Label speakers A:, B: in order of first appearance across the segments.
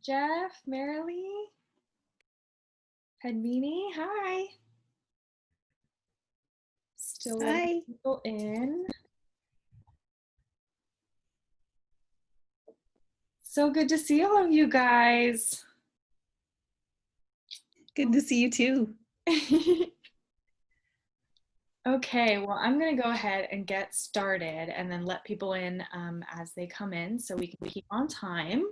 A: Jeff, Marilee, Padmini, hi. Still letting
B: Hi.
A: people in. So good to see all of you guys.
B: Good to see you too.
A: Okay, well, I'm going to go ahead and get started and then let people in as they come in so we can keep on time.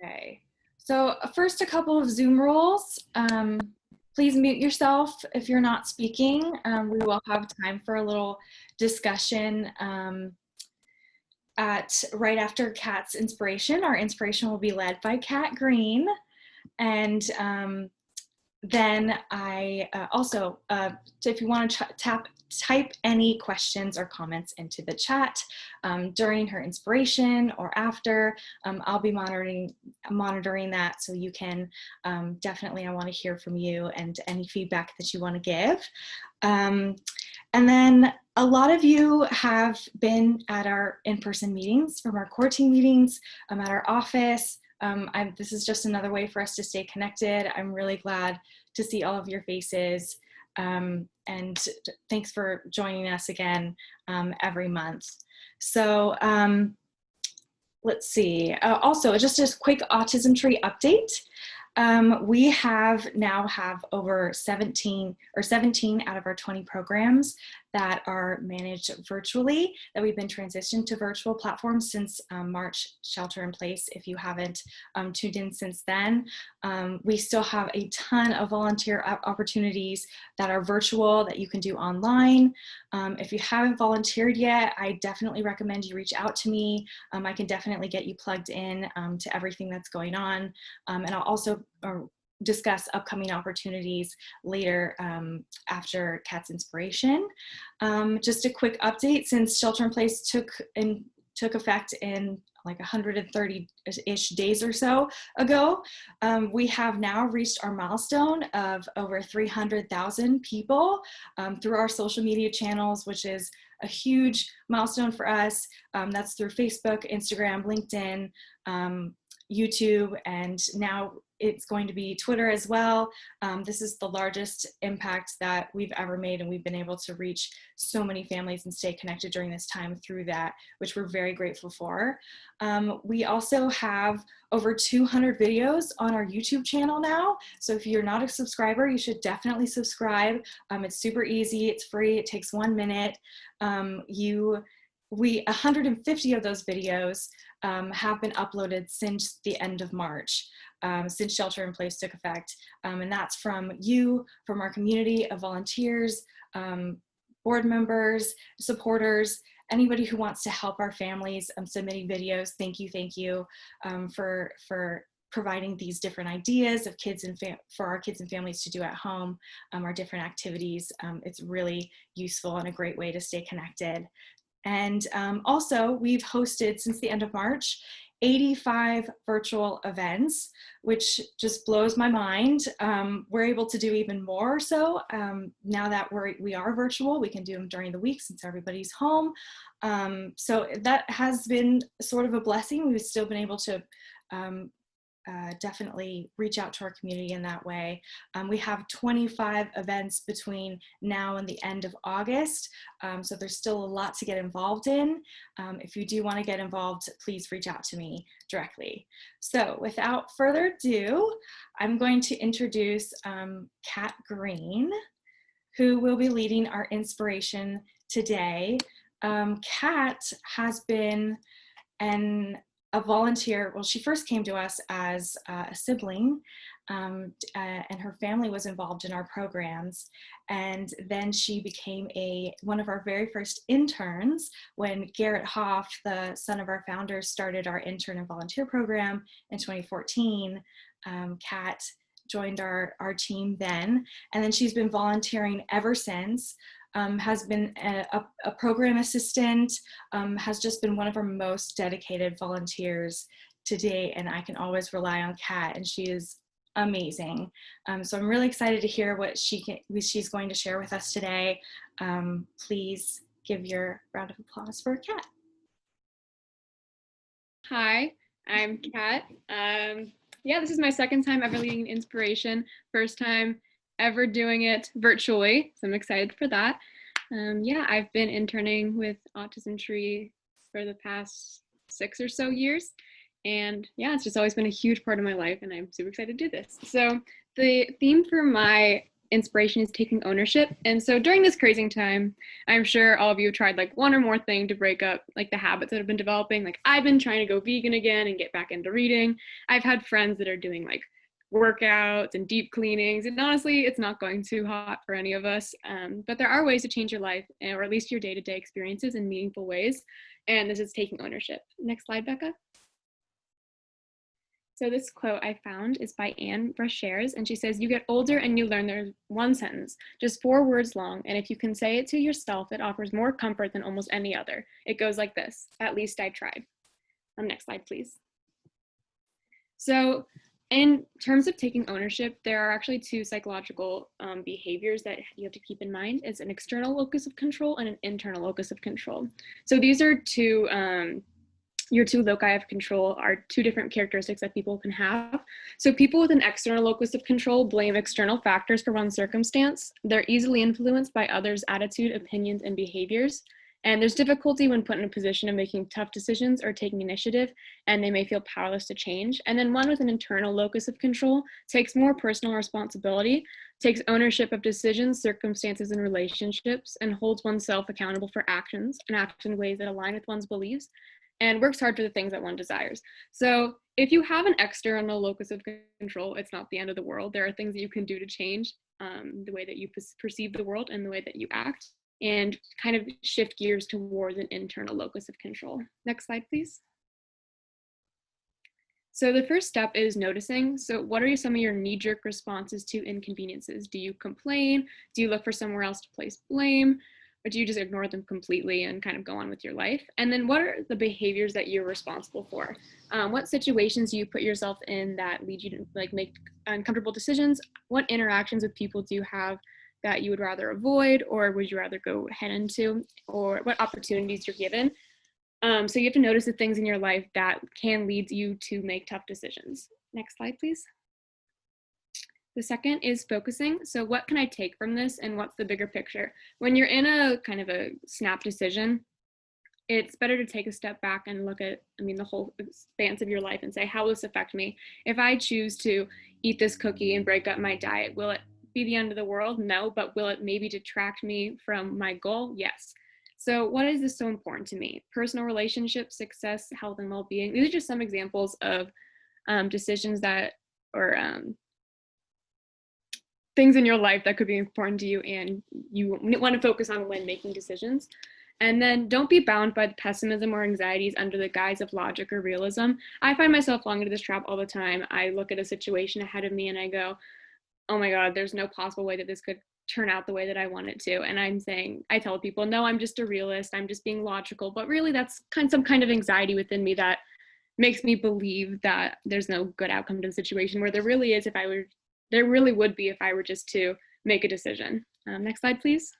A: Okay, so first, a couple of Zoom rules. Please mute yourself if you're not speaking. We will have time for a little discussion right after Kat's inspiration. Our inspiration will be led by Kat Greene. And then I also, so if you want to type any questions or comments into the chat during her inspiration or after, I'll be monitoring that, so you can definitely, I want to hear from you and any feedback that you want to give. And then a lot of you have been at our in-person meetings, from our core team meetings, at our office. This is just another way for us to stay connected. I'm really glad to see all of your faces. And thanks for joining us again every month. So let's see. Also, just a quick Autism Tree update. We now have over 17 out of our 20 programs that are managed virtually, that we've been transitioned to virtual platforms since March shelter in place. If you haven't tuned in since then, we still have a ton of volunteer opportunities that are virtual that you can do online. If you haven't volunteered yet, I definitely recommend you reach out to me. I can definitely get you plugged in to everything that's going on. And I'll also discuss upcoming opportunities later after Kat's inspiration. Just a quick update: since shelter in place took effect in like 130-ish days or so ago, we have now reached our milestone of over 300,000 people through our social media channels, which is a huge milestone for us. That's through Facebook, Instagram, LinkedIn, YouTube, and now it's going to be Twitter as well. This is the largest impact that we've ever made, and we've been able to reach so many families and stay connected during this time through that, which we're very grateful for. We also have over 200 videos on our YouTube channel now. So if you're not a subscriber, you should definitely subscribe. It's super easy, it's free, it takes 1 minute. 150 of those videos have been uploaded since the end of March, since shelter in place took effect. And that's from our community of volunteers, board members, supporters, anybody who wants to help our families submitting videos. Thank you for providing these different ideas of for our kids and families to do at home, our different activities. It's really useful and a great way to stay connected. And also, we've hosted, since the end of March, 85 virtual events, which just blows my mind. We're able to do even more so now that we are virtual. We can do them during the week since everybody's home. So that has been sort of a blessing. We've still been able to definitely reach out to our community in that way. We have 25 events between now and the end of August, so there's still a lot to get involved in. If you do want to get involved, please reach out to me directly. So without further ado, I'm going to introduce Kat Greene, who will be leading our inspiration today. Kat has been a volunteer. Well, she first came to us as a sibling, and her family was involved in our programs. And then she became one of our very first interns when Garrett Hoff, the son of our founders, started our intern and volunteer program in 2014. Kat joined our team then, and then she's been volunteering ever since. Has been a program assistant, has just been one of our most dedicated volunteers to date, and I can always rely on Kat, and she is amazing. So I'm really excited to hear what she's going to share with us today. Please give your round of applause for Kat.
B: Hi, I'm Kat. Yeah, this is my second time ever leading an inspiration. First time ever doing it virtually, so I'm excited for that. Yeah, I've been interning with Autism Tree for the past 6 or so years. And yeah, it's just always been a huge part of my life, and I'm super excited to do this. So the theme for my inspiration is taking ownership. And so during this crazy time, I'm sure all of you have tried like one or more thing to break up like the habits that have been developing. Like I've been trying to go vegan again and get back into reading. I've had friends that are doing like workouts and deep cleanings, and honestly it's not going too hot for any of us, but there are ways to change your life, or at least your day-to-day experiences, in meaningful ways, and this is taking ownership. Next slide, Becca. So this quote I found is by Anne Brashares, and she says, "You get older and you learn there's one sentence, just 4 words long, and if you can say it to yourself, it offers more comfort than almost any other. It goes like this: at least I tried." Next slide, please. So in terms of taking ownership, there are actually two psychological behaviors that you have to keep in mind. It's an external locus of control and an internal locus of control. So these are your two loci of control are two different characteristics that people can have. So people with an external locus of control blame external factors for one circumstance. They're easily influenced by others' attitude, opinions, and behaviors. And there's difficulty when put in a position of making tough decisions or taking initiative, and they may feel powerless to change. And then one with an internal locus of control takes more personal responsibility, takes ownership of decisions, circumstances, and relationships, and holds oneself accountable for actions and act in ways that align with one's beliefs, and works hard for the things that one desires. So if you have an external locus of control, it's not the end of the world. There are things that you can do to change the way that you perceive the world and the way that you act, and kind of shift gears towards an internal locus of control. Next slide, please. So the first step is noticing. So what are some of your knee-jerk responses to inconveniences? Do you complain? Do you look for somewhere else to place blame? Or do you just ignore them completely and kind of go on with your life? And then what are the behaviors that you're responsible for? What situations do you put yourself in that lead you to like make uncomfortable decisions? What interactions with people do you have that you would rather avoid, or would you rather go head into? Or what opportunities you're given? So you have to notice the things in your life that can lead you to make tough decisions. Next slide, please. The second is focusing. So what can I take from this, and what's the bigger picture? When you're in a kind of a snap decision, it's better to take a step back and look at, the whole expanse of your life and say, how will this affect me? If I choose to eat this cookie and break up my diet, will it be the end of the world? No, but will it maybe detract me from my goal? Yes. So what is this so important to me? Personal relationships, success, health, and well-being. These are just some examples of decisions that, or things in your life that could be important to you and you want to focus on when making decisions. And then don't be bound by the pessimism or anxieties under the guise of logic or realism. I find myself falling into this trap all the time. I look at a situation ahead of me and I go, oh my God, there's no possible way that this could turn out the way that I want it to. And I tell people, no, I'm just a realist. I'm just being logical. But really that's some kind of anxiety within me that makes me believe that there's no good outcome to the situation, where there really is there really would be if I were just to make a decision. Next slide, please.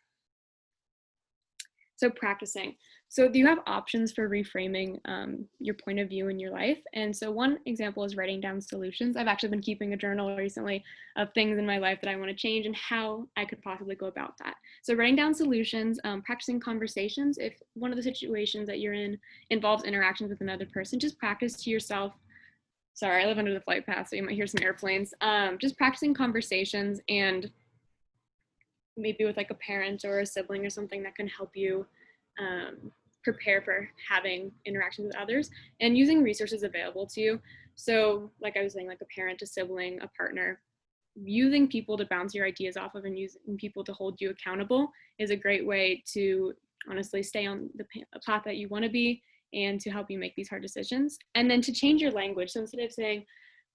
B: So practicing. So do you have options for reframing your point of view in your life? And so one example is writing down solutions. I've actually been keeping a journal recently of things in my life that I want to change and how I could possibly go about that. So writing down solutions, practicing conversations. If one of the situations that you're in involves interactions with another person, just practice to yourself. Sorry, I live under the flight path, so you might hear some airplanes. Just practicing conversations, and maybe with like a parent or a sibling or something that can help you prepare for having interactions with others, and using resources available to you. So like I was saying, like a parent, a sibling, a partner, using people to bounce your ideas off of and using people to hold you accountable is a great way to honestly stay on the path that you want to be and to help you make these hard decisions. And then to change your language. So instead of saying,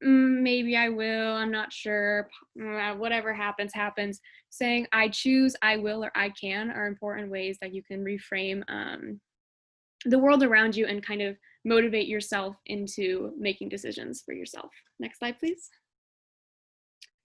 B: maybe I will, I'm not sure, whatever happens, happens, saying I choose, I will, or I can are important ways that you can reframe the world around you and kind of motivate yourself into making decisions for yourself. Next slide, please.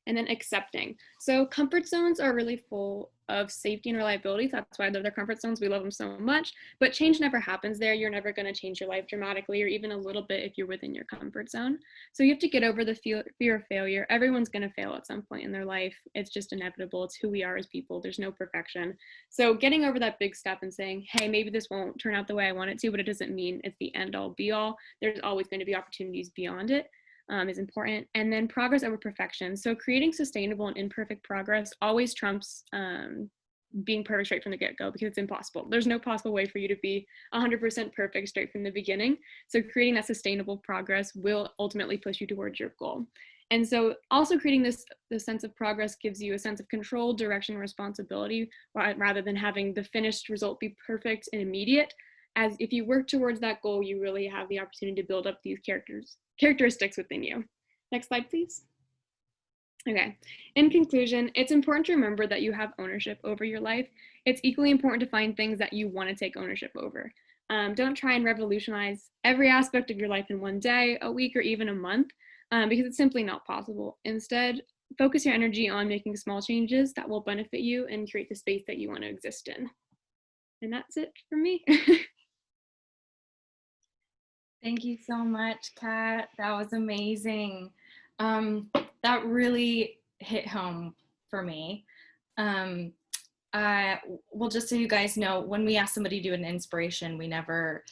B: And then accepting. So comfort zones are really full of safety and reliability. That's why they're their comfort zones. We love them so much, but change never happens there. You're never going to change your life dramatically or even a little bit if you're within your comfort zone. So you have to get over the fear of failure. Everyone's going to fail at some point in their life. It's just inevitable. It's who we are as people. There's no perfection. So getting over that big step and saying, hey, maybe this won't turn out the way I want it to, but it doesn't mean it's the end all be all. There's always going to be opportunities beyond it. Is important. And then progress over perfection. So creating sustainable and imperfect progress always trumps being perfect straight from the get-go, because it's impossible. There's no possible way for you to be 100% perfect straight from the beginning. So creating that sustainable progress will ultimately push you towards your goal. And so also creating this sense of progress gives you a sense of control, direction, and responsibility, rather than having the finished result be perfect and immediate. As if you work towards that goal, you really have the opportunity to build up these characteristics within you. Next slide, please. Okay, in conclusion, it's important to remember that you have ownership over your life. It's equally important to find things that you want to take ownership over. Don't try and revolutionize every aspect of your life in one day, a week, or even a month, because it's simply not possible. Instead, focus your energy on making small changes that will benefit you and create the space that you want to exist in. And that's it for me.
A: Thank you so much, Kat. That was amazing. That really hit home for me. Well, just so you guys know, when we ask somebody to do an inspiration, we never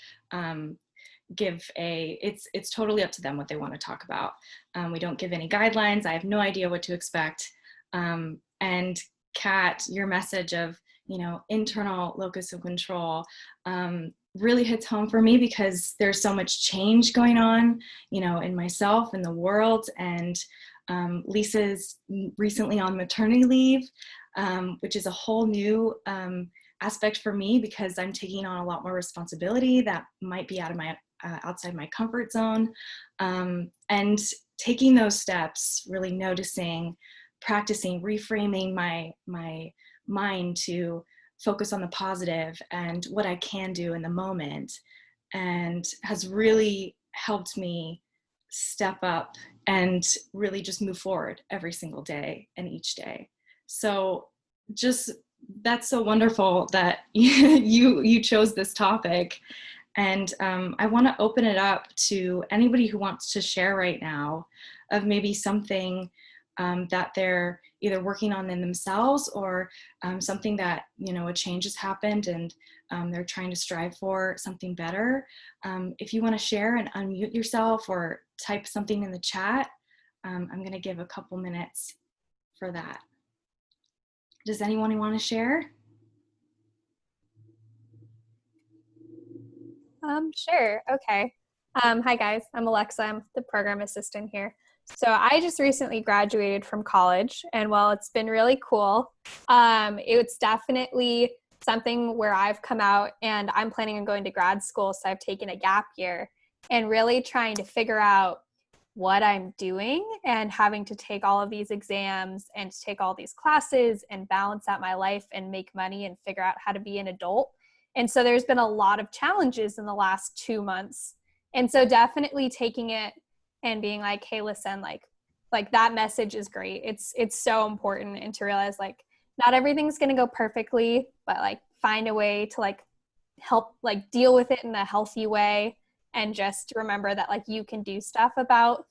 A: give it's totally up to them what they want to talk about. We don't give any guidelines. I have no idea what to expect. And Kat, your message of, internal locus of control, really hits home for me, because there's so much change going on, in myself and the world. And Lisa's recently on maternity leave, which is a whole new aspect for me, because I'm taking on a lot more responsibility that might be out of my outside my comfort zone, and taking those steps, really noticing, practicing, reframing my mind to focus on the positive and what I can do in the moment, and has really helped me step up and really just move forward every single day and each day. So just, that's so wonderful that you chose this topic. And I want to open it up to anybody who wants to share right now of maybe something that they're either working on in themselves, or something that, a change has happened and they're trying to strive for something better. If you want to share and unmute yourself or type something in the chat, I'm going to give a couple minutes for that. Does anyone want to share?
C: Sure. Okay. Hi guys, I'm Alexa. I'm the program assistant here. So I just recently graduated from college, and while it's been really cool, it's definitely something where I've come out and I'm planning on going to grad school. So I've taken a gap year and really trying to figure out what I'm doing, and having to take all of these exams and to take all these classes and balance out my life and make money and figure out how to be an adult. And so there's been a lot of challenges in the last 2 months. And so definitely taking it and being like, hey, listen, like that message is great. It's so important. And to realize not everything's going to go perfectly, but find a way to help deal with it in a healthy way. And just remember that you can do stuff about,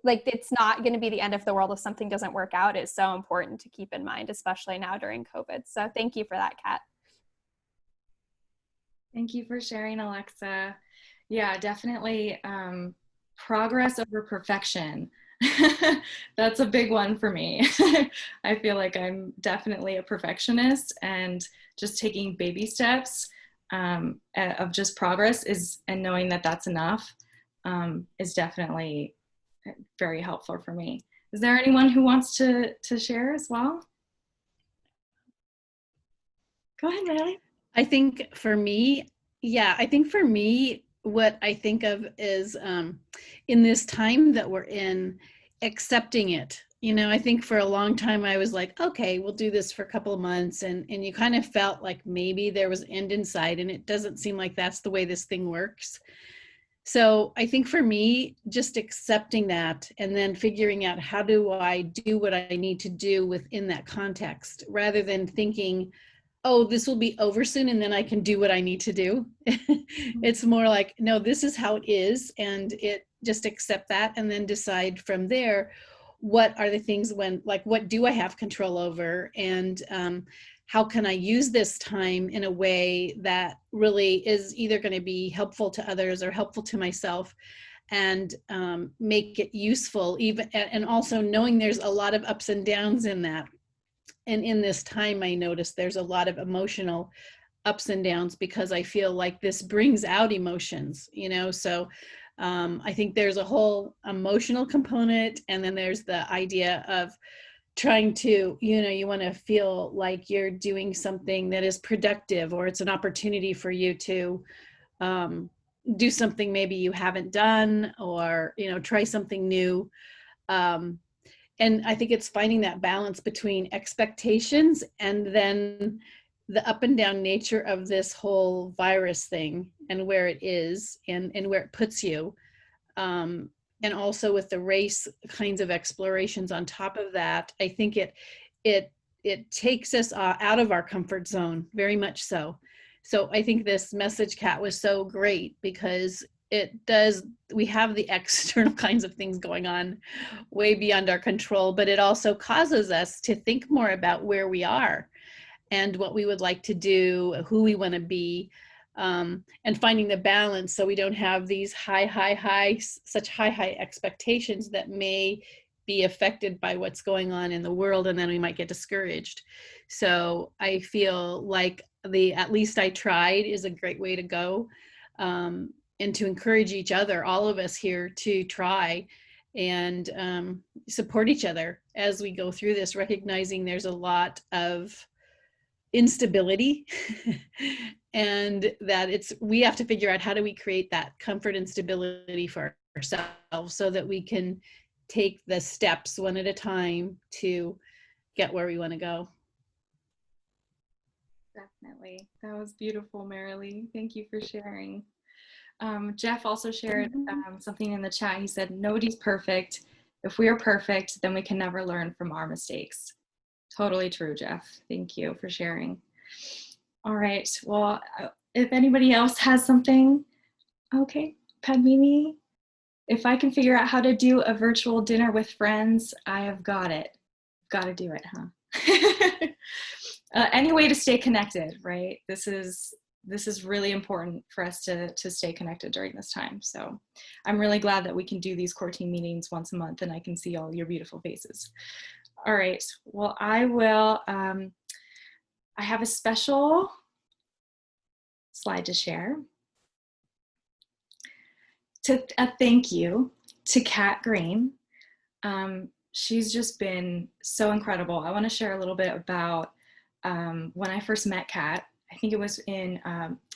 C: it's not going to be the end of the world if something doesn't work out. It's so important to keep in mind, especially now during COVID. So thank you for that, Kat.
A: Thank you for sharing, Alexa. Yeah, definitely progress over perfection. That's a big one for me. I feel like I'm definitely a perfectionist, and just taking baby steps of just progress and knowing that that's enough is definitely very helpful for me. Is there anyone who wants to share as well? Go ahead, Riley.
D: I think for me, what I think of is in this time that we're in, accepting it. I think for a long time I was like, okay, we'll do this for a couple of months, and you kind of felt like maybe there was an end in sight, and it doesn't seem like that's the way this thing works. So I think for me, just accepting that and then figuring out how do I do what I need to do within that context, rather than thinking, oh, this will be over soon and then I can do what I need to do. It's more like, no, this is how it is, and it just accept that and then decide from there what are the things when, like, what do I have control over, and how can I use this time in a way that really is either going to be helpful to others or helpful to myself, and make it useful, even, and also knowing there's a lot of ups and downs in that. And in this time, I noticed there's a lot of emotional ups and downs because I feel like this brings out emotions, you know? So I think there's a whole emotional component, and then there's the idea of trying to, you know, you want to feel like you're doing something that is productive, or it's an opportunity for you to do something maybe you haven't done, or, you know, try something new. And I think it's finding that balance between expectations and then the up and down nature of this whole virus thing, and where it is, and where it puts you. And also with the race kinds of explorations on top of that, I think it takes us out of our comfort zone, very much so. So I think this message, Kat, was so great because it does, we have the external kinds of things going on way beyond our control, but it also causes us to think more about where we are and what we would like to do, who we want to be, and finding the balance so we don't have these such high expectations that may be affected by what's going on in the world, and then we might get discouraged. So I feel like the "at least I tried" is a great way to go, and to encourage each other, all of us here, to try and support each other as we go through this, recognizing there's a lot of instability and that we have to figure out how do we create that comfort and stability for ourselves so that we can take the steps one at a time to get where we want to go.
A: Definitely. That was beautiful, Marilee. Thank you for sharing. Jeff also shared something in the chat. He said, nobody's perfect. If we are perfect, then we can never learn from our mistakes. Totally true, Jeff. Thank you for sharing. All right. Well, if anybody else has something, okay. Padmini, if I can figure out how to do a virtual dinner with friends, I have got it. Got to do it, huh? Any way to stay connected, right? This is really important for us to stay connected during this time. So I'm really glad that we can do these core team meetings once a month and I can see all your beautiful faces. All right, well, I will, I have a special slide to share. A thank you to Kat Greene. She's just been so incredible. I want to share a little bit about when I first met Kat. I think it was it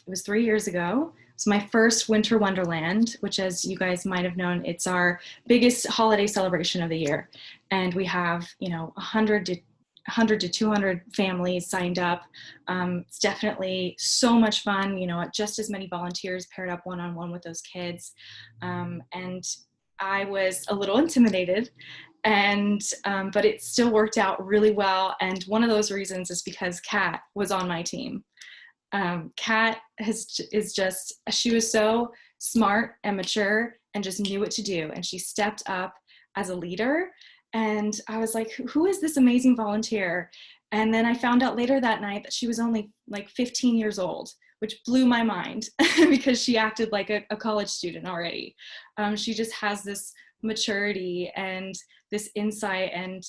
A: was 3 years ago. It's my first Winter Wonderland, which, as you guys might have known, it's our biggest holiday celebration of the year. And we have, you know, 100 to 200 families signed up. It's definitely so much fun, you know, just as many volunteers paired up one-on-one with those kids. And I was a little intimidated, and but it still worked out really well. And one of those reasons is because Kat was on my team. Kat she was so smart and mature and just knew what to do. And she stepped up as a leader. And I was like, who is this amazing volunteer? And then I found out later that night that she was only like 15 years old, which blew my mind because she acted like a college student already. She just has this maturity and this insight and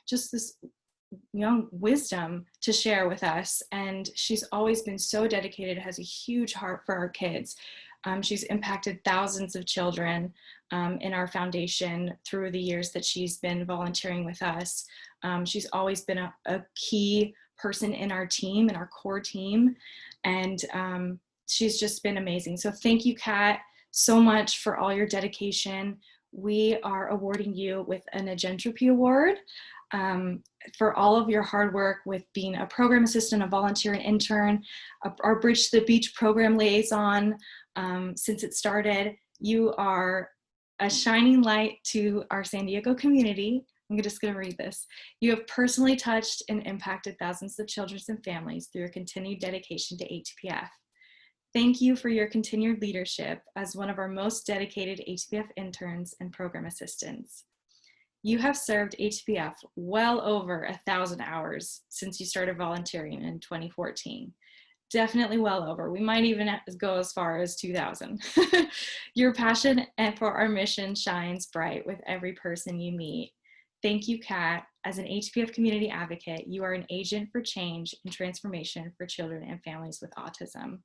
A: just this young wisdom to share with us. And she's always been so dedicated, has a huge heart for our kids. She's impacted thousands of children in our foundation through the years that she's been volunteering with us. She's always been a key person in our team, in our core team. And she's just been amazing. So thank you, Kat, so much for all your dedication. we are awarding you with an Agentropy Award for all of your hard work with being a program assistant, a volunteer and intern, our Bridge to the Beach program liaison since it started. You are a shining light to our San Diego community. I'm just going to read this. You have personally touched and impacted thousands of children and families through your continued dedication to ATPF. Thank you for your continued leadership as one of our most dedicated ATPF interns and program assistants. You have served ATPF well over 1,000 hours since you started volunteering in 2014. Definitely well over. We might even go as far as 2,000. Your passion for our mission shines bright with every person you meet. Thank you, Kat. As an ATPF community advocate, you are an agent for change and transformation for children and families with autism.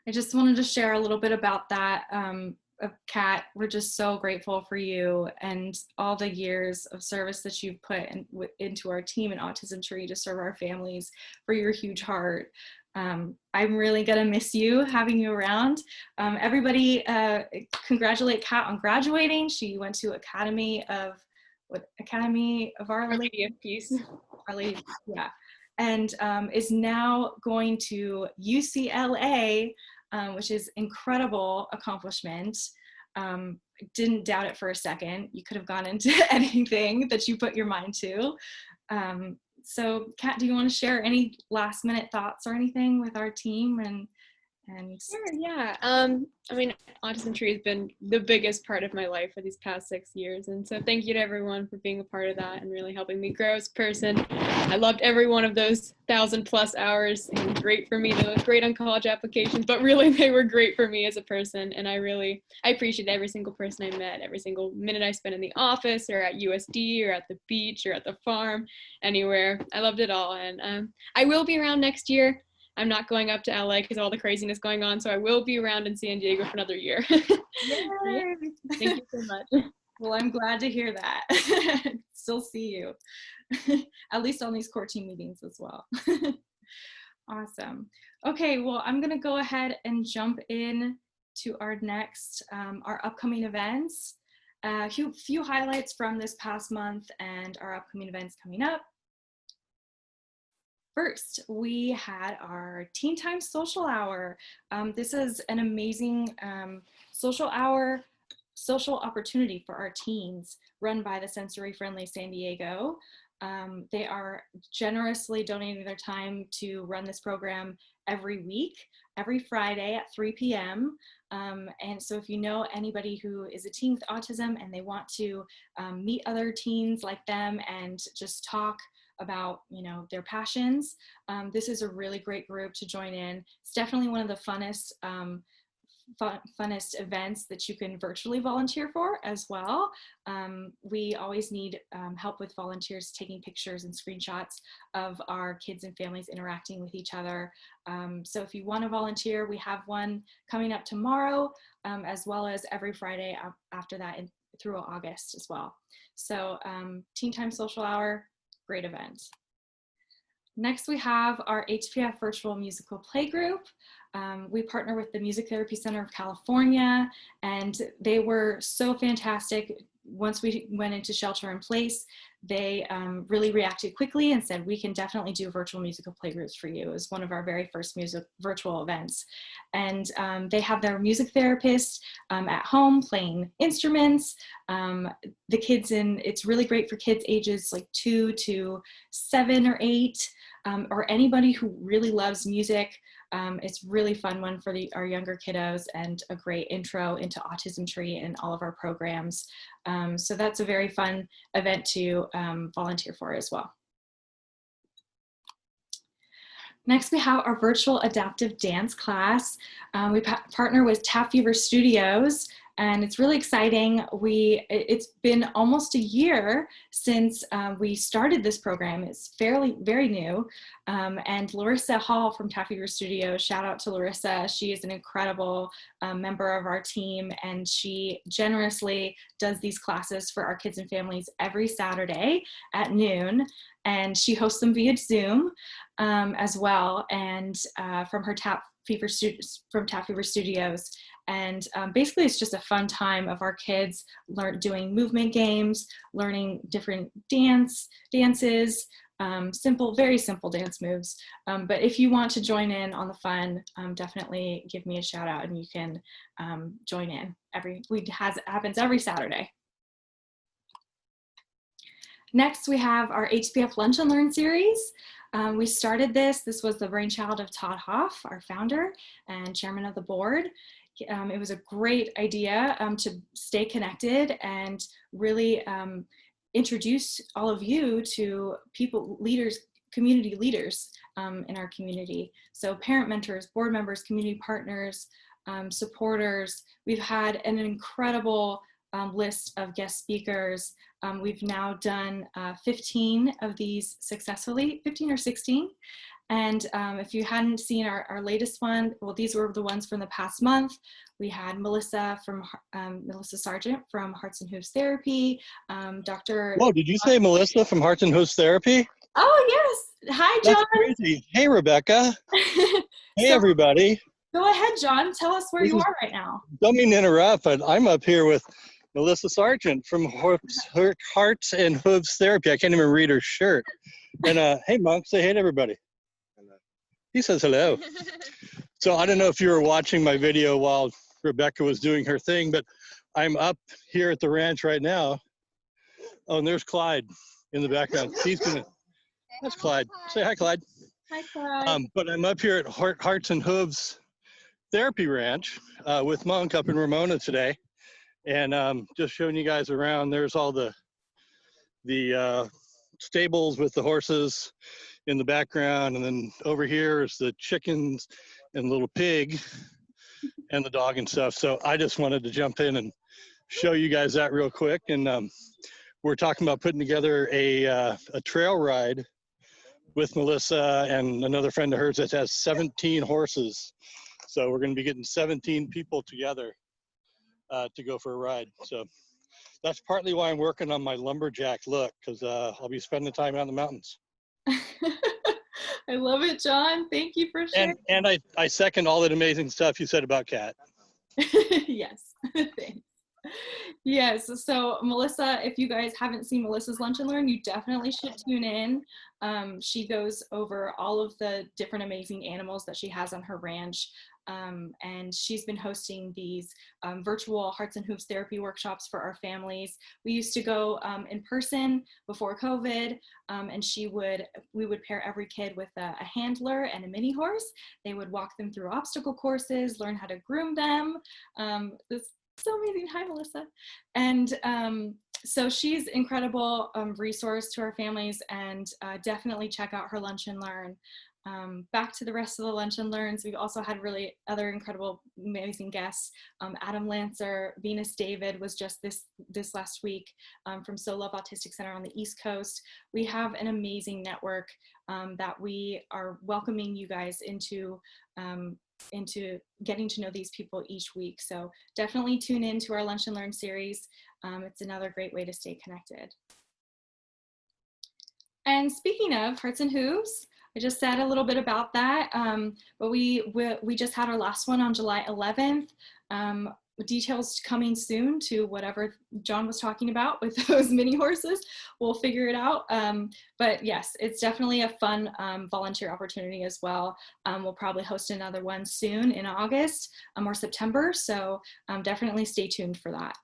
A: I just wanted to share a little bit about that. Kat, we're just so grateful for you and all the years of service that you've put into our team and Autism Tree to serve our families, for your huge heart. I'm really gonna miss you, having you around. Everybody congratulate Kat on graduating. She went to Academy of Our Lady of Peace. Our Lady, yeah. And is now going to UCLA, which is incredible accomplishment. Didn't doubt it for a second. You could have gone into anything that you put your mind to. So Kat, do you want to share any last minute thoughts or anything with our team?
B: Sure, yeah. I mean, Autism Tree has been the biggest part of my life for these past 6 years. And so thank you to everyone for being a part of that and really helping me grow as a person. I loved every one of those 1,000+ hours. They were great for me. They looked great on college applications, but really they were great for me as a person. And I appreciate every single person I met, every single minute I spent in the office or at USD or at the beach or at the farm, anywhere. I loved it all. And I will be around next year. I'm not going up to LA because of all the craziness going on, so I will be around in San Diego for another year.
A: Yay!
B: Thank you so much.
A: Well, I'm glad to hear that. Still see you, at least on these core team meetings as well. Awesome. Okay, well, I'm gonna go ahead and jump in to our next, our upcoming events. A few highlights from this past month and our upcoming events coming up. First, we had our Teen Time Social Hour. This is an amazing social opportunity for our teens run by the Sensory Friendly San Diego. They are generously donating their time to run this program every week, every Friday at 3 p.m. And so if you know anybody who is a teen with autism and they want to meet other teens like them and just talk about, you know, their passions, this is a really great group to join in. It's definitely one of the funnest events that you can virtually volunteer for as well. We always need help with volunteers taking pictures and screenshots of our kids and families interacting with each other. So if you want to volunteer, we have one coming up tomorrow, as well as every Friday after that through August as well. So Teen Time Social Hour, great event. Next, we have our ATPF Virtual Musical Play Group. We partner with the Music Therapy Center of California, and they were so fantastic. Once we went into shelter in place, they really reacted quickly and said, we can definitely do virtual musical play groups for you. It was one of our very first virtual events. And they have their music therapist at home playing instruments. The kids it's really great for kids ages like 2 to 7 or 8, or anybody who really loves music. It's really fun one for our younger kiddos and a great intro into Autism Tree and all of our programs. So that's a very fun event to volunteer for as well. Next, we have our virtual adaptive dance class. We partner with Tap Fever Studios, and it's really exciting. It's been almost a year since we started this program. It's very new. And Larissa Hall from Tap Fever Studios, shout out to Larissa. She is an incredible member of our team, and she generously does these classes for our kids and families every Saturday at noon. And she hosts them via Zoom as well, and from Tap Fever Studios. And basically it's just a fun time of our kids doing movement games, learning different dances, very simple dance moves. But if you want to join in on the fun, definitely give me a shout out and you can join in. It happens every Saturday. Next, we have our ATPF Lunch and Learn series. We started this was the brainchild of Todd Hoff, our founder and chairman of the board. It was a great idea to stay connected and really introduce all of you to community leaders in our community. So parent mentors, board members, community partners, supporters. We've had an incredible list of guest speakers. We've now done 15 of these successfully, 15 or 16. And if you hadn't seen our latest one, well, these were the ones from the past month. We had Melissa Sargent from Hearts and Hooves Therapy, Dr.
E: Whoa, did you say Melissa from Hearts and Hooves Therapy?
A: Oh, yes. Hi, John.
E: That's crazy. Hey, Rebecca. Hey, everybody.
A: Go ahead, John. Tell us where you are right now.
E: Don't mean to interrupt, but I'm up here with Melissa Sargent from Hearts and Hooves Therapy. I can't even read her shirt. And hey, Monk, say hey to everybody. He says hello. So I don't know if you were watching my video while Rebecca was doing her thing, but I'm up here at the ranch right now. Oh, and there's Clyde in the background. That's Clyde. Say hi, Clyde.
A: Hi, Clyde.
E: But I'm up here at Hearts and Hooves Therapy Ranch with Monk up in Ramona today. And just showing you guys around. There's all the stables with the horses in the background, and then over here is the chickens and little pig and the dog and stuff. So I just wanted to jump in and show you guys that real quick. And we're talking about putting together a trail ride with Melissa and another friend of hers that has 17 horses. So we're going to be getting 17 people together to go for a ride. So that's partly why I'm working on my lumberjack look, because I'll be spending time out in the mountains.
A: I love it, John. Thank you for sharing.
E: And I second all that amazing stuff you said about Kat.
A: Yes, thanks. Yes, so Melissa, if you guys haven't seen Melissa's Lunch and Learn, you definitely should tune in. She goes over all of the different amazing animals that she has on her ranch. And she's been hosting these virtual Hearts and Hooves therapy workshops for our families. We used to go in person before COVID, and we would pair every kid with a handler and a mini horse. They would walk them through obstacle courses, learn how to groom them. It's so amazing. Hi, Melissa. And so she's an incredible resource to our families, and definitely check out her Lunch and Learn. Back to the rest of the Lunch and Learns, we've also had really other incredible, amazing guests. Adam Lancer, Venus David was just this last week from So Love Autistic Center on the East Coast. We have an amazing network that we are welcoming you guys into getting to know these people each week. So definitely tune in to our Lunch and Learn series. It's another great way to stay connected. And speaking of Hearts and Hooves, I just said a little bit about that, but we just had our last one on July 11th. Details coming soon to whatever John was talking about with those mini horses. We'll figure it out. But yes, it's definitely a fun volunteer opportunity as well. We'll probably host another one soon in August or September. So definitely stay tuned for that.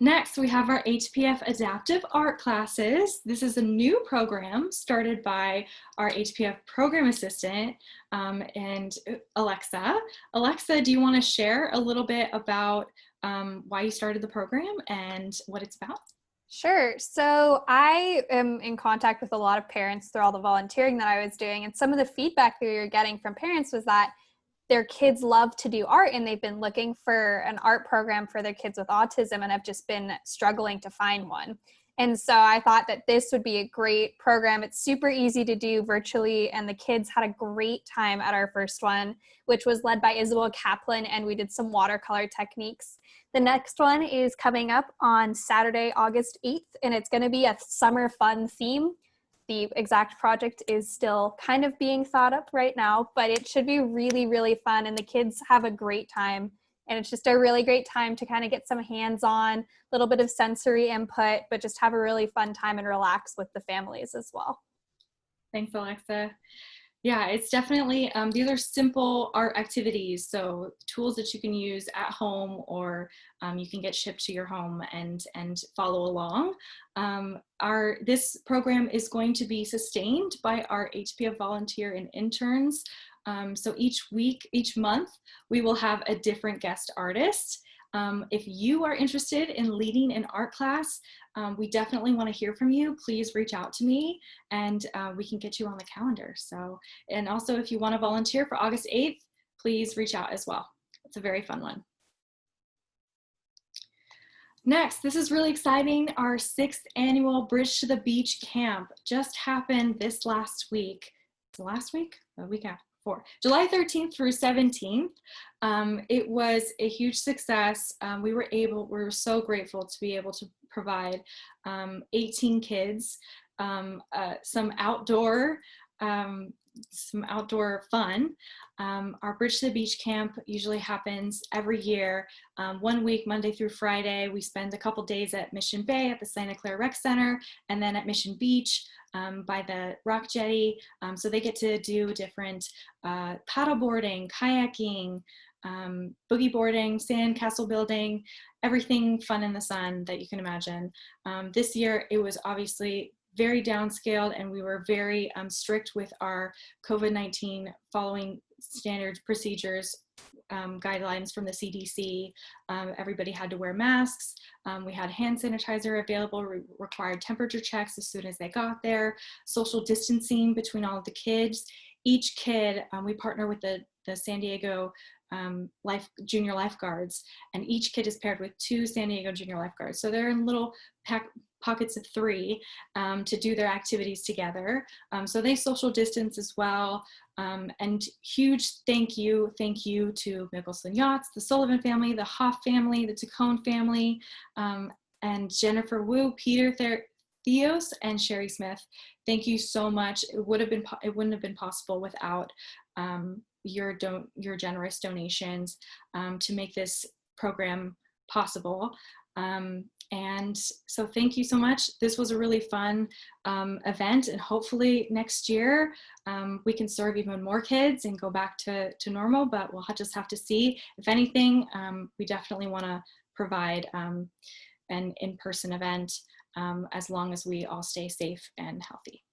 A: Next, we have our ATPF Adaptive Art classes. This is a new program started by our ATPF program assistant and Alexa. Alexa, do you want to share a little bit about why you started the program and what it's about?
C: Sure. So I am in contact with a lot of parents through all the volunteering that I was doing, and some of the feedback that we were getting from parents was that their kids love to do art, and they've been looking for an art program for their kids with autism and have just been struggling to find one. And so I thought that this would be a great program. It's super easy to do virtually, and the kids had a great time at our first one, which was led by Isabel Kaplan, and we did some watercolor techniques. The next one is coming up on Saturday, August 8th, and it's going to be a summer fun theme. The exact project is still kind of being thought up right now, but it should be really, really fun, and the kids have a great time. And it's just a really great time to kind of get some hands-on, a little bit of sensory input, but just have a really fun time and relax with the families as well.
A: Thanks, Alexa. Yeah, it's definitely, these are simple art activities, so tools that you can use at home, or you can get shipped to your home and follow along. This program is going to be sustained by our ATPF volunteer and interns. So each month, we will have a different guest artist. If you are interested in leading an art class, we definitely want to hear from you. Please reach out to me, and we can get you on the calendar. So, and also if you want to volunteer for August 8th, please reach out as well. It's a very fun one. Next, this is really exciting. Our 6th annual Bridge to the Beach camp just happened this last week. The week after. July 13th through 17th. It was a huge success. We were so grateful to be able to provide 18 kids some outdoor fun. Our Bridge to the Beach camp usually happens every year. 1 week, Monday through Friday. We spend a couple days at Mission Bay at the Santa Clara Rec Center, and then at Mission Beach by the rock jetty. So they get to do different paddle boarding, kayaking, boogie boarding, sand castle building, everything fun in the sun that you can imagine. This year it was obviously very downscaled, and we were very strict with our COVID-19 following standard procedures, guidelines from the CDC. Everybody had to wear masks. We had hand sanitizer available, required temperature checks as soon as they got there, social distancing between all of the kids. Each kid, we partner with the San Diego junior lifeguards, and each kid is paired with 2 San Diego junior lifeguards. So they're in little pockets of 3 to do their activities together. So they social distance as well. And huge thank you to Mickelson Yachts, the Sullivan family, the Hoff family, the Tacone family, and Jennifer Wu, Peter Theos, and Sherry Smith. Thank you so much. It wouldn't have been possible without your generous donations to make this program possible. And so thank you so much. This was a really fun event, and hopefully next year we can serve even more kids and go back to normal, but we'll just have to see. If anything, we definitely want to provide an in-person event as long as we all stay safe and healthy.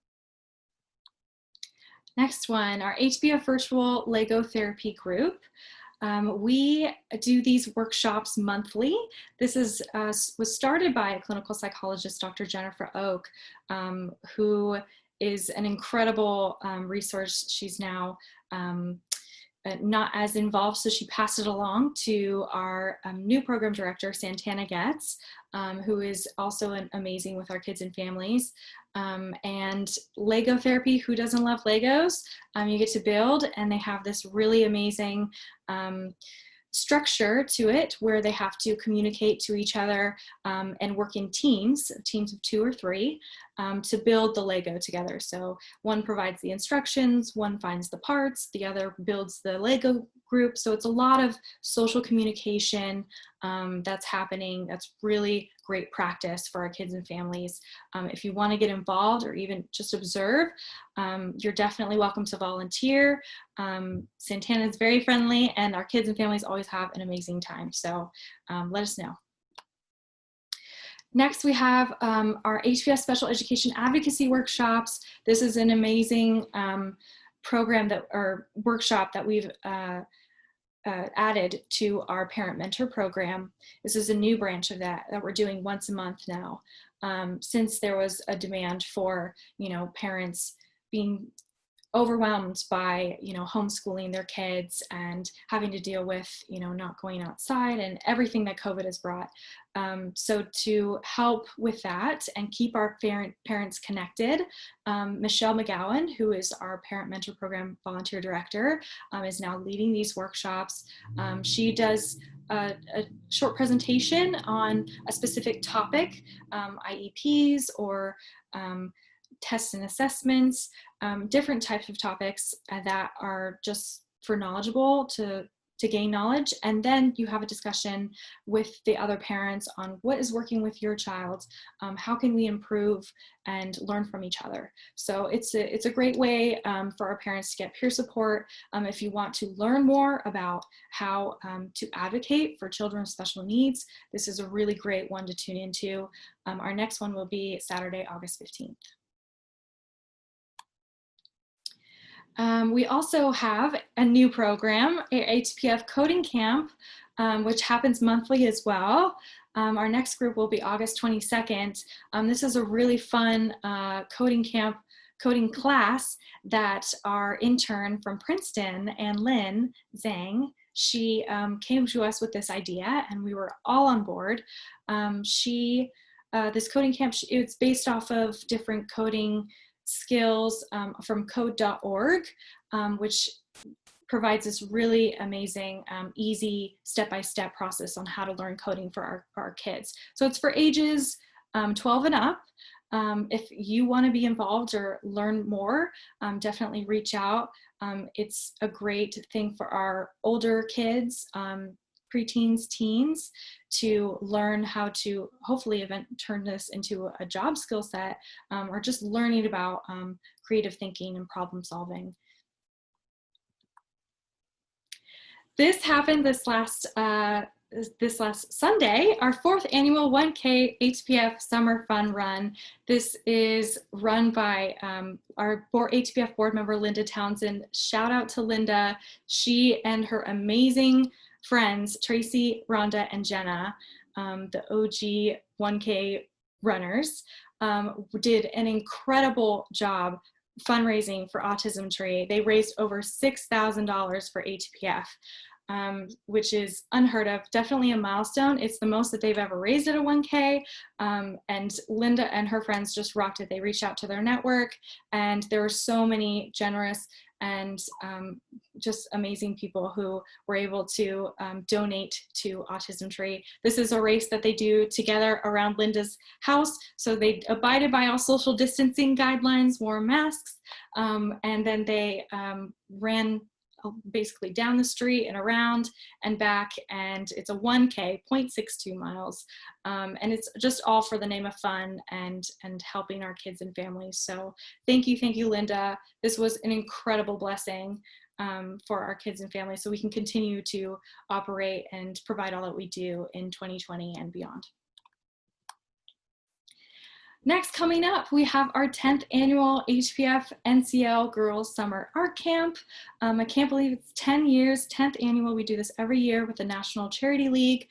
A: Next one, our ATPF virtual Lego therapy group. We do these workshops monthly. This was started by a clinical psychologist, Dr. Jennifer Oak, who is an incredible resource. She's now not as involved, so she passed it along to our new program director, Santana Getz, who is also amazing with our kids and families. And Lego therapy, who doesn't love Legos? You get to build, and they have this really amazing structure to it where they have to communicate to each other and work in teams of 2 or 3 to build the Lego together. So one provides the instructions, one finds the parts, the other builds the Lego group. So it's a lot of social communication that's happening. That's really great practice for our kids and families. If you want to get involved or even just observe, you're definitely welcome to volunteer. Santana is very friendly, and our kids and families always have an amazing time. So let us know. Next, we have our HPS Special Education Advocacy Workshops. This is an amazing workshop that we've added to our Parent Mentor program. This is a new branch of that we're doing once a month now, since there was a demand for, parents being overwhelmed by, homeschooling their kids and having to deal with, not going outside and everything that COVID has brought. So to help with that and keep our parents connected, Michelle McGowan, who is our Parent Mentor Program Volunteer Director, is now leading these workshops. She does a short presentation on a specific topic, IEPs or tests and assessments, different types of topics that are just for knowledgeable to gain knowledge. And then you have a discussion with the other parents on what is working with your child, how can we improve and learn from each other. So it's a great way for our parents to get peer support. If you want to learn more about how to advocate for children with special needs, this is a really great one to tune into. Our next one will be Saturday, August 15th. We also have a new program, ATPF Coding Camp, which happens monthly as well. Our next group will be August 22nd. This is a really fun coding camp, coding class that our intern from Princeton, and Lynn Zhang, she came to us with this idea and we were all on board. This coding camp, it's based off of different coding skills from code.org, which provides this really amazing, easy step-by-step process on how to learn coding for our kids. So it's for ages 12 and up. If you want to be involved or learn more, definitely reach out. It's a great thing for our older kids, preteens, teens, to learn how to hopefully turn this into a job skill set, or just learning about creative thinking and problem solving. This happened this last Sunday, our 4th annual 1K ATPF Summer Fun Run. This is run by our ATPF board member, Linda Townsend. Shout out to Linda. She and her amazing friends, Tracy, Rhonda, and Jenna, the OG 1K runners, did an incredible job fundraising for Autism Tree. They raised over $6,000 for ATPF, which is unheard of, definitely a milestone. It's the most that they've ever raised at a 1K, and Linda and her friends just rocked it. They reached out to their network, and there were so many generous and just amazing people who were able to donate to Autism Tree. This is a race that they do together around Linda's house, so they abided by all social distancing guidelines, wore masks, and then they ran basically down the street and around and back, and it's a 1K, 0.62 miles, and it's just all for the name of fun and helping our kids and families. So thank you, Linda. This was an incredible blessing for our kids and families, so we can continue to operate and provide all that we do in 2020 and beyond. Next, coming up, we have our 10th annual ATPF NCL Girls Summer Art Camp. I can't believe it's 10 years, 10th annual. We do this every year with the National Charity League.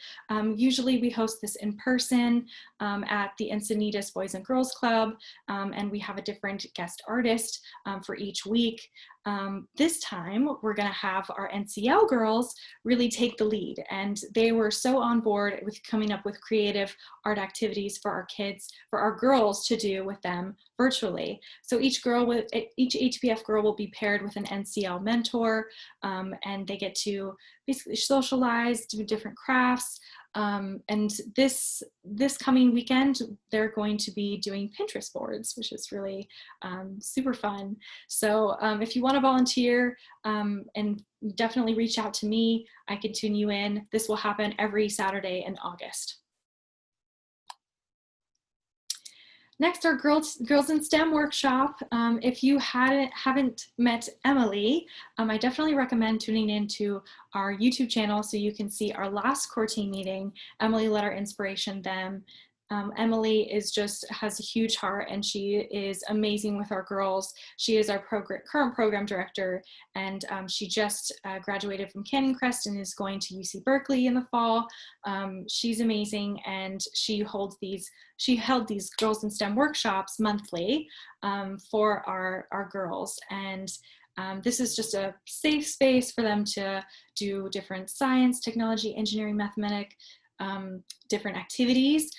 A: Usually we host this in person at the Encinitas Boys and Girls Club, and we have a different guest artist for each week. This time, we're going to have our NCL girls really take the lead, and they were so on board with coming up with creative art activities for our kids, for our girls to do with them virtually. So each ATPF girl will be paired with an NCL mentor, and they get to basically socialize, do different crafts. And this coming weekend, they're going to be doing Pinterest boards, which is really super fun. So if you want to volunteer, and definitely reach out to me, I can tune you in. This will happen every Saturday in August. Next, our Girls in STEM workshop. If you haven't met Emily, I definitely recommend tuning into our YouTube channel so you can see our last core team meeting. Emily led our inspiration then. Emily has a huge heart, and she is amazing with our girls. She is our current program director, and she just graduated from Canyon Crest and is going to UC Berkeley in the fall. She's amazing, and she held these Girls in STEM workshops monthly for our girls. And this is just a safe space for them to do different science, technology, engineering, mathematics, different activities.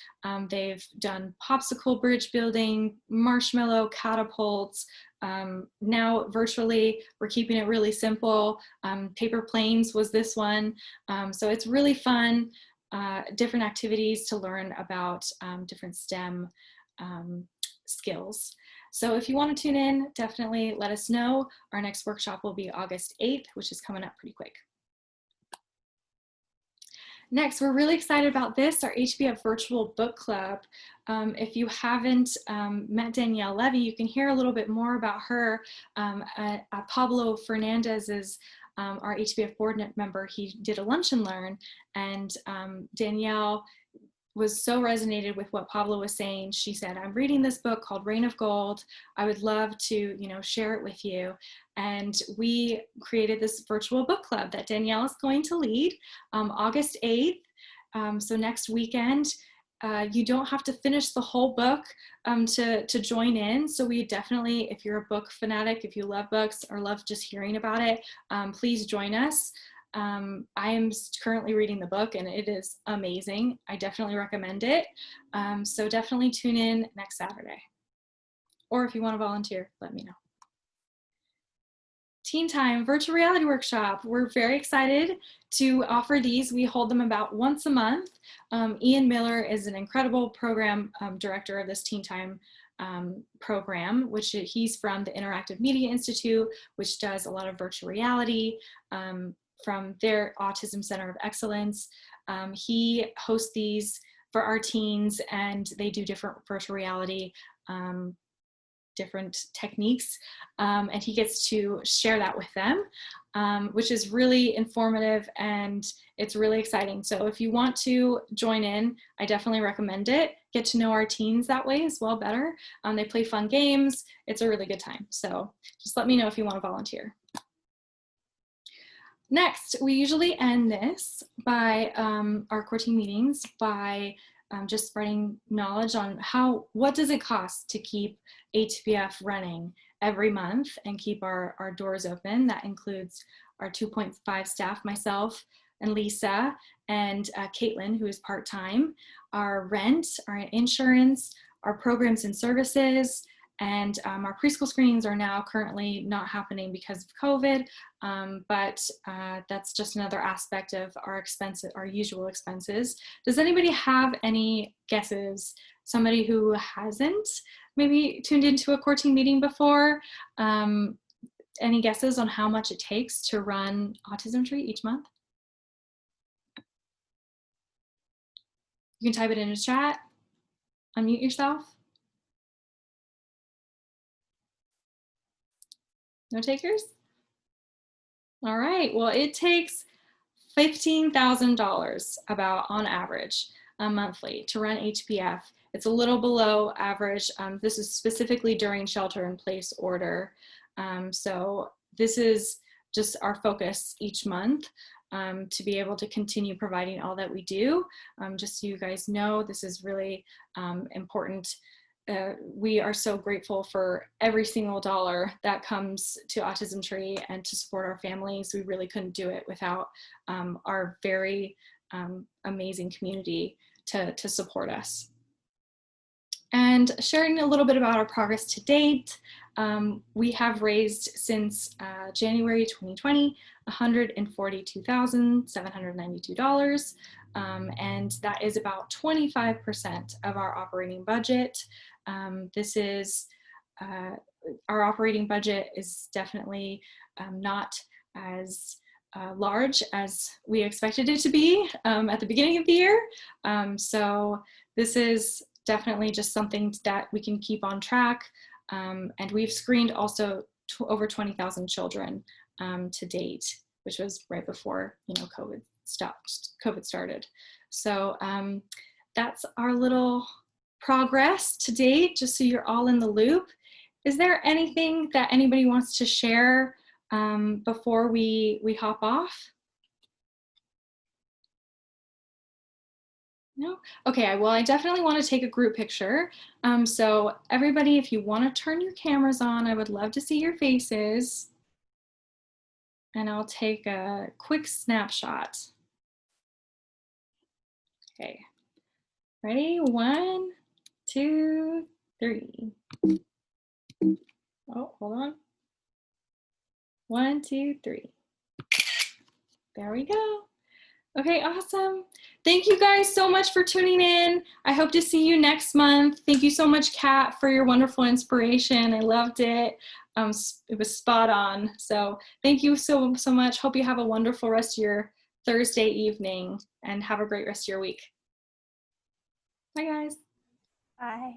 A: They've done popsicle bridge building, marshmallow catapults. Now virtually, we're keeping it really simple. Paper planes was this one. So it's really fun, different activities to learn about different STEM skills. So if you want to tune in, definitely let us know. Our next workshop will be August 8th, which is coming up pretty quick. Next, we're really excited about this, our ATPF virtual book club. If you haven't met Danielle Levy, you can hear a little bit more about her. Pablo Fernandez is our ATPF board member. He did a lunch and learn, and Danielle was so resonated with what Pablo was saying. She said, I'm reading this book called Rain of Gold. I would love to, share it with you. And we created this virtual book club that Danielle is going to lead August 8th. So next weekend. You don't have to finish the whole book to join in. So we definitely, if you're a book fanatic, if you love books or love just hearing about it, please join us. I am currently reading the book and it is amazing. I definitely recommend it. So definitely tune in next Saturday. Or if you want to volunteer, let me know. Teen Time Virtual Reality Workshop. We're very excited to offer these. We hold them about once a month. Ian Miller is an incredible program director of this Teen Time program, which he's from the Interactive Media Institute, which does a lot of virtual reality from their Autism Center of Excellence. He hosts these for our teens, and they do different virtual reality different techniques, and he gets to share that with them, which is really informative and it's really exciting. So if you want to join in, I definitely recommend it. Get to know our teens that way as well better. They play fun games. It's a really good time. So just let me know if you want to volunteer. Next, we usually end this by our core team meetings by just spreading knowledge on what does it cost to keep ATPF running every month and keep our doors open. That includes our 2.5 staff, myself and Lisa, and Caitlin, who is part-time, our rent, our insurance, our programs and services, and our preschool screenings are now currently not happening because of COVID, but that's just another aspect of our expenses, our usual expenses. Does anybody have any guesses? Somebody who hasn't maybe tuned into a core team meeting before? Any guesses on how much it takes to run Autism Tree each month? You can type it in the chat, unmute yourself. No takers? All right, well, it takes $15,000 about on average monthly to run ATPF. It's a little below average. This is specifically during shelter in place order. So this is just our focus each month to be able to continue providing all that we do. Just so you guys know, this is really important. We are so grateful for every single dollar that comes to Autism Tree and to support our families. We really couldn't do it without our very amazing community to support us. And sharing a little bit about our progress to date, we have raised since January 2020, $142,792. And that is about 25% of our operating budget. This is, our operating budget is definitely not as large as we expected it to be at the beginning of the year. So this is definitely just something that we can keep on track. And we've screened also over 20,000 children to date, which was right before, COVID started. So that's our little progress to date, just so you're all in the loop. Is there anything that anybody wants to share before we hop off? No? Okay, well, I definitely want to take a group picture. So everybody, if you want to turn your cameras on, I would love to see your faces. And I'll take a quick snapshot. Okay, ready? 1, 2, 3. Oh, hold on. 1, 2, 3. There we go. Okay, awesome. Thank you guys so much for tuning in. I hope to see you next month. Thank you so much, Kat, for your wonderful inspiration. I loved it. It was spot on. So thank you so much. Hope you have a wonderful rest of your Thursday evening and have a great rest of your week. Bye, guys.
C: Bye.